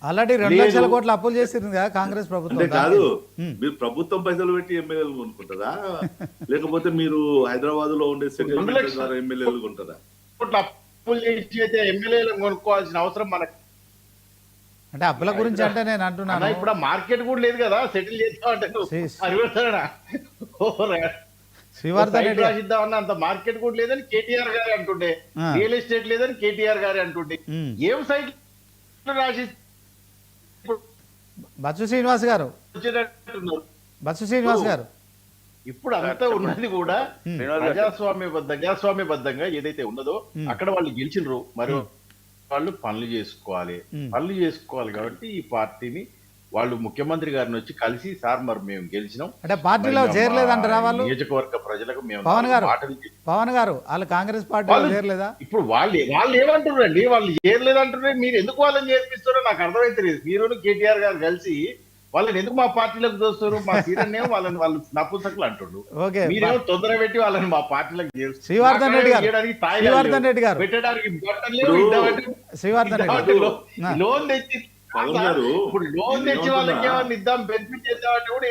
Already 2,00,000 కోట్ల అప్పులు చేసింది కదా కాంగ్రెస్ ప్రభుత్వం. అంటే కాదు, మీరు ప్రభుత్వం పైసలు పెట్టి ఎమ్మెల్యేలు కొనుక్కుంటారా, లేకపోతే మీరు హైదరాబాద్ లో ఉండే సెటిల్మెంట్ ద్వారా ఎమ్మెల్యేలు కొంటారా? అప్పులు చేసి అయితే ఎమ్మెల్యేలు కొనుక్కోవాల్సిన అవసరం మనకు అంటే అప్పుల గురించి అంటే నేను అంటున్నాను. ఇప్పుడు మార్కెట్ కూడా లేదు కదా, సెటిల్ చేస్తామంటే శ్రీవర్ధన్ రెడ్డి రాసిద్దామన్నా అంత మార్కెట్ కూడా లేదని కేటీఆర్ గారు అంటుండే, రియల్ ఎస్టేట్ లేదని కేటీఆర్ గారు అంటుండే, ఏం సైట్ రాసి బచ్చు శ్రీనివాస్ గారు ఇప్పుడు అంతా ఉన్నది కూడా ప్రజాస్వామ్యబద్ధంగా ఏదైతే ఉన్నదో అక్కడ వాళ్ళు గెలిచినరు, మరి వాళ్ళు పనులు చేసుకోవాలి కాబట్టి ఈ పార్టీని వాళ్ళు ముఖ్యమంత్రి గారిని వచ్చి కలిసి, సార్ మరి మేము గెలిచినాం అంటే పార్టీలో చేరలేదంటారా వాళ్ళు? నియోజకవర్గ ప్రజలకు మేము పవన్ గారు వాళ్ళు కాంగ్రెస్ పార్టీలో చేరలేదా? ఇప్పుడు వాళ్ళు ఏమంటున్నారండి, వాళ్ళు చేరలేదంటున్నారు, మీరు ఎందుకు వాళ్ళని చేర్పిస్తారో నాకు అర్థమైతలేదు. మీరు కేటీఆర్ గారు కలిసి వాళ్ళని ఎందుకు మా పార్టీలకు దోస్తారు? మా సీరన్నేమో వాళ్ళు నపుంసకులు అంటుండ్రు, మీరేమో తొందర పెట్టి వాళ్ళని మా పార్టీలకు చేస్తారు. శ్రీవర్ధన్ రెడ్డి గారు పెట్టడానికి లోన్ తెచ్చి ఇప్పుడు లోన్ తెచ్చి వాళ్ళకి ఏమన్నా ఇద్దాం, బెనిఫిట్ చేద్దామంటే కూడా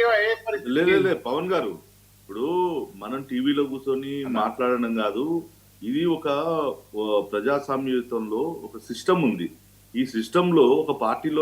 లేదు. పవన్ గారు, ఇప్పుడు మనం టీవీలో కూర్చొని మాట్లాడడం కాదు, ఇది ఒక ప్రజాస్వామ్యయుతంలో ఒక సిస్టమ్ ఉంది. ఈ సిస్టమ్ లో ఒక పార్టీలో